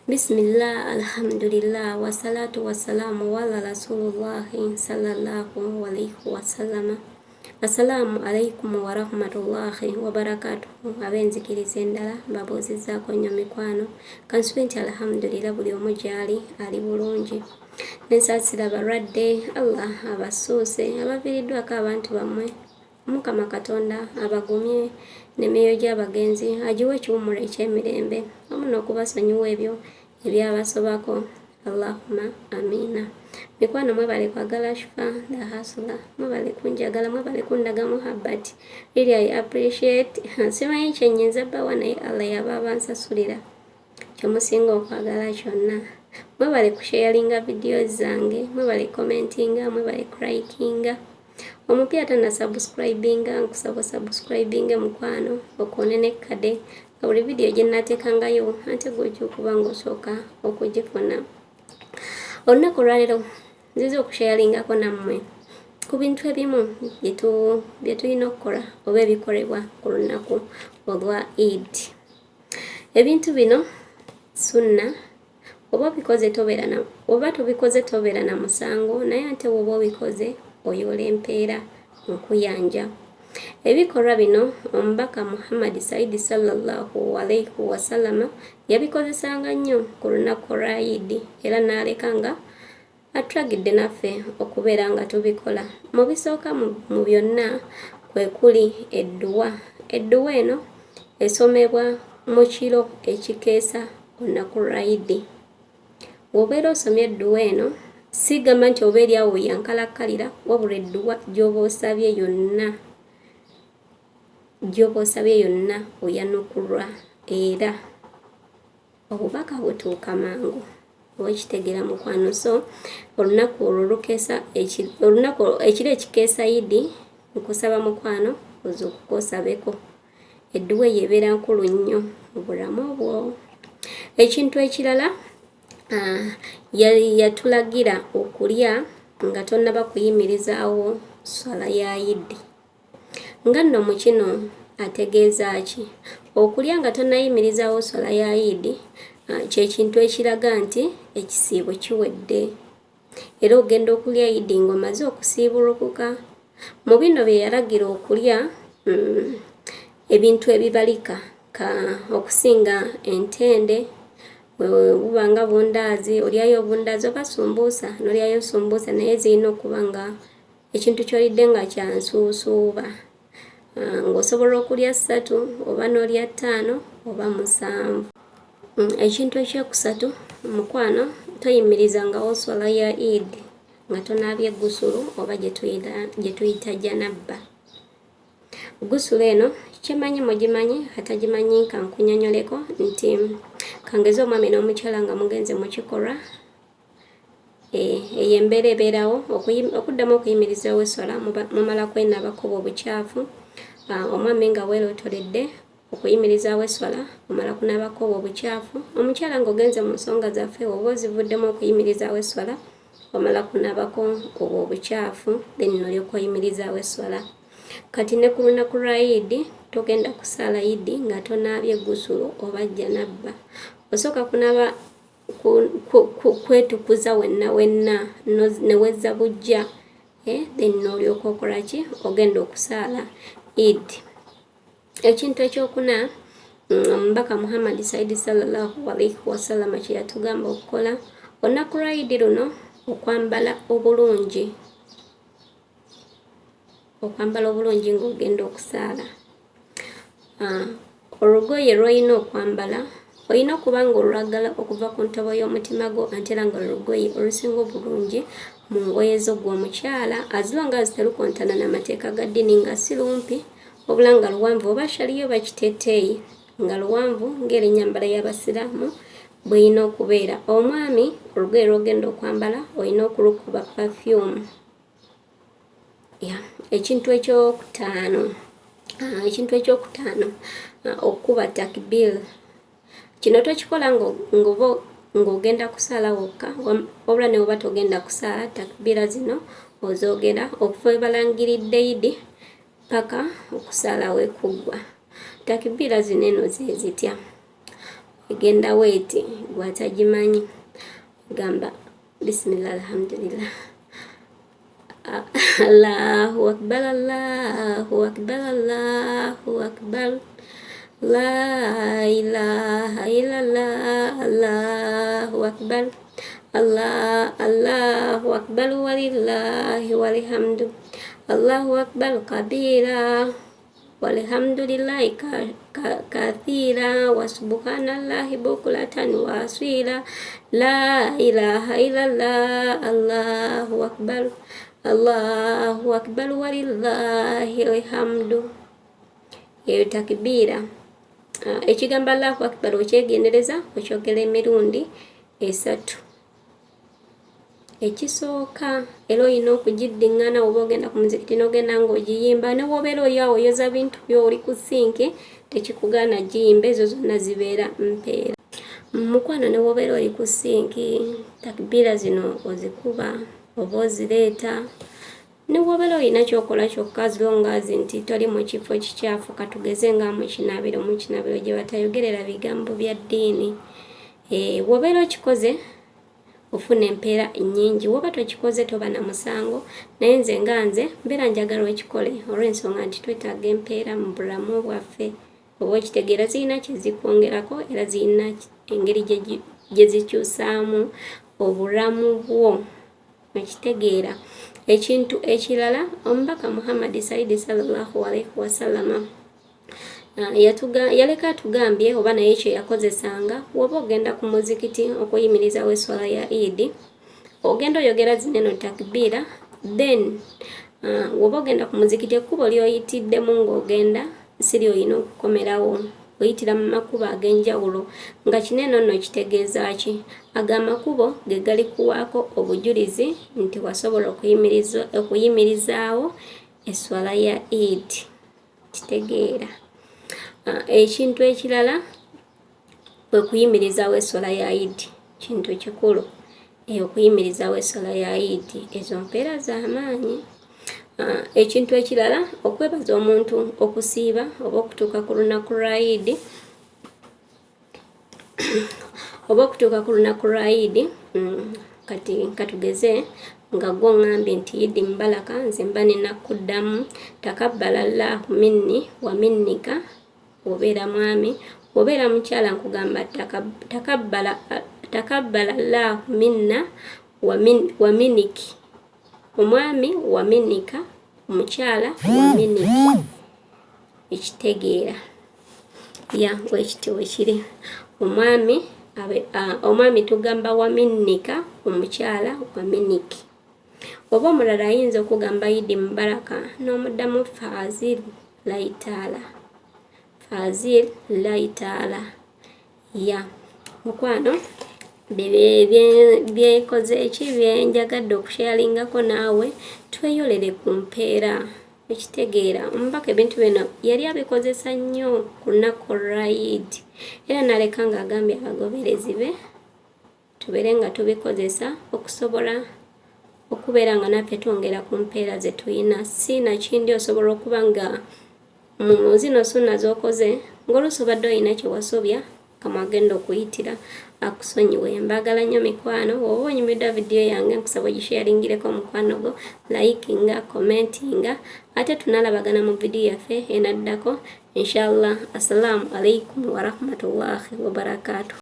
Bismillah, alhamdulillah, wassalatu wassalamu ala rasulullahi sallallahu alaihi wasallama. Assalamu alaikum wa rahmatullahi wa barakatuhu. Abenzikiriza endala mbabuuzizaako nnyo mikwano kansubi nti alhamdulillah buli omu gyali ali bulungi. Nensaasira balwadde Allah abasuuse abaviiriddwako abantu bammwe Mukama Katonda abagumye n'emyoyo gy'abagenzi agiwe ekiwummulo eky'emirembe wamu n'okubasonyiwa ebyo ebyabasobako. Allahumma amina. Mikwano mwebale kwagala Shifa the Hustler, mwebale kunjagala, mwebale kundaga muhabbati. Really I appreciate. Simanyi kyennyinza bbawa naye Allah yaba abansasulira kyemusinga okwagala kyonna. Mwebale kusharinga videos zange, mwebale commentinga, mwebale likinga. Omupya tana subscribinga, nkusaba subscribinga mukwano okonene kade buli video gye nnateekangayo ate gojja okuba ng'osooka okugifuna. Olunaku olwaleero nziza okusharingako nammwe ku bintu ebimu bye tulina okukola oba ebikolebwa ku lunaku olwa Eid. Ebintu bino sunna oba tubikoze tobeera na musango, naye ate woba obikoze oyoola empeera nkuyanja. Ebikolwa bino omubaka Muhammad Saidi sallallahu alaihi wasallama yabikozesanga nnyo ku lunaku olwa Eid era n'aleka nga atulagidde naffe okubeera nga tubikola. Mu bisooka mu byonna kwe kuli edduwa. Edduwa eno esomebwa mu kiro ekikeesa olunaku lwa Eid. Bw'obeera osomye edduwa eno sigamba nti oba eri awo yankalakkalira, wabula edduwa gy'oba osabye yonna oyanukulwa era obubaka butuuka mangu. Owekitegera mukwano. So olunaku olwo ekiro ekikeesa Eid nkusaba mukwano oza okukosabeko. Edduwa eyo ebeera nkulu nnyo mu bulamu obwo. Ekintu ekirala yatulagira okulya nga tonnaba kuyimirizaawo swala ya Eid. Nga nno mu kino ategeeza ki? Okulya nga tonnayimirizaawo swala ya Eid kye kintu ekiraga nti ekisiibo kiwedde era ogenda okulya Eid ng'omaze okusiibulukuka. Mu bino bye yalagira okulya ebintu ebibalika okusinga entende, bubanga bundaazi olyayo obundaazi oba sumbuusa n'olyayo sumbuusa naye zirina okuba nga ekintu ky'olidde nga kya nsuusuuba. Ng'osobola okulya 3 oba n'olya 5 oba 7. Ekintu ekyokusatu mukwano, toyimirizangawo swala ya Eid nga tonaabye gusulu oba gye tuyita janabba. Gusulu eno kimanyi mugimanyi, atagimanyi kankunyonyoleko nti kangeze omwami n'omukyala nga mugenze mu kikolwa eyo embeera ebeerawo okuddamu okuyimirizaawo esswala mumala kwenabakuba obukyafu. Omwami nga weerotoledde okuyimirizaawo esswala omala kunabakuba obukyafu. Omukyala ng'ogenze mu nsonga zaffe oba ozivuddemu okuyimirizaawo esswala omala kunabako obwo obukyafu then n'olyoka oyimirizaawo esswala. Kati ne ku lunaku lwa Eid togenda kusaala Eid nga tonaabye gusulu oba janabba. Osooka kunaba kwetukuza wenna ne wezza bujja then n'olyoka okola ki? Ogenda okusaala Eid. Ekintu ekyokuna omubaka Muhammad Saidi sallallahu alaihi wasallama kye yatugamba okukola olunaku lwa Eid luno okwambala obulungi ng'ogenda okusaala. Olugoye lw'olina okwambala olina okuba ng'olwagala okuva ku ntobo y'omutima gwo ate era nga olugoye olusinga obulungi mu ngoye zo gw'omukyala as long as terukontana n'amateeka ga ddiini nga si lumpi wabula nga luwanvu oba shaliyo bakiteeteeyi nga luwanvu ng'erinnyambala y'abasiraamu bw'erina okubeera. Omwami olugoye lw'ogenda okwambala olina okulukuba perfume. Ekintu ekyokutaano okuba takbir. Kino tokikola ng'ogenda kusaala wokka wabula ne bw'oba togenda kusaala, takbira zino ozoogera okuva we balangiridde Eid paka okusaala we kuggwa. Takbira zino eno ze zitya: egenda weti gwatajimanyi gamba bismillah alhamdulillah. Allahu akbar, Allahu akbar, Allahu akbar, la ilaha illallah, Allahu akbar, Allahu akbar walillahi walhamdu, Allahu akbar kabira walhamdulillahi kathira wa subhanallahi bukratan wa asila, la ilaha illallah, Allahu akbar, Allahu akbar walillahi alhamdu. Eyo takbira. Ekigamba Allahu akbar okyegendereza okyogera emirundi 3. Ekisooka era olina okugiddingana oba ogenda ku muzikiti n'ogenda ng'ogiyimba, ne wobeera oli awo oyoza bintu byo oli ku sinki tekikugaana giyimba, ezo zonna zibeera mpeera. Mukwano ne wobeera oli ku sinki takbira zino ozikuba oba ozireeta, ne wobeera olina kyokola kyokka as long as nti toli mu kifo kikyafu, katugeze nga mu kinabiro gye batayogerera bigambo bya ddiini. Wobeera okikoze ofuna empeera nnyingi, woba tokikoze toba na musango, naye nze nga nze mbeera njagala okikole olw'ensonga nti twetaaga empeera mu bulamu bwaffe. Oba okitegeera zirina kye zikwongerako era zirina engeri gye zikyusaamu obulamu bwo, okitegeera. Ekintu ekirala, omubaka Muhammad Said sallallahu alaihi wasallama yaleka atugambye oba naye kye yakozesanga, woba ogenda ku muzikiti okuyimirizawo eswala ya Eid, ogenda oyogera zineno takbira, then woba ogenda ku muzikiti ekkubo lyoyitiddemu ng'ogenda si lyolina okukomerawo, oyitira mu makubo ag'enjawulo. Nga kineno nno kitegeeza ki? Ago amakubo ge gali kuwaako obujulizi nti wasobola okuyimirizaawo eswala ya Eid. Kitegeera. Ekintu ekirala kwe kuyimirizaawo eswala ya Eid, kintu kikulu. Okuyimirizaawo eswala ya Eid, ezo mpeera z'amaanyi. Ekintu ekirala okwebaza omuntu okusiiba oba okutuuka ku lunaku lwa Eid, kati katugeze nga gwo ngambye nti Eid mubaraka, nze mba ninakuddamu takabbala Allahu minni wa minnika. Obeera mwami, obeera mukyala, nkugamba takabbala Allahu minna wa miniki. Omwami wa minika, omukyala wa miniki. Ekitegeera. Wekiti wekiri. Omwami tugamba wa minnika, omukyala wa miniki. Oba omulala ayinza okugamba Eid mubaraka n'omuddamu Fazil Laitaala. Fazil Laitaala. Mukwano byekoze byenjagadde okushalingako naawe, tweyolere ku mpeera. Ekitegeera, omubaka ebintu bino yali abikozesa nnyo ku lunaku lwa Eid, era naleka ng'agambye abagoberezi be tubeere nga tubikozesa okusobola okubeera nga naffe twongera ku mpeera ze tuyina. Si nakindi osobola okuba nga mu zino sunna z'okoze ng'oluusi obadde olina kye wasobya, Mukama agenda okuyitira akusonyiwe. Mbagala nnyo mikwano. Oba onyumiddwa vidiyo yange nkusaba ogisharingireko mukwano gwo, likinga, commentinga, ate tunalabagana mu vidiyo yaffe enaddako inshallah. Assalamu alaikum wa rahmatullahi wa barakatuh.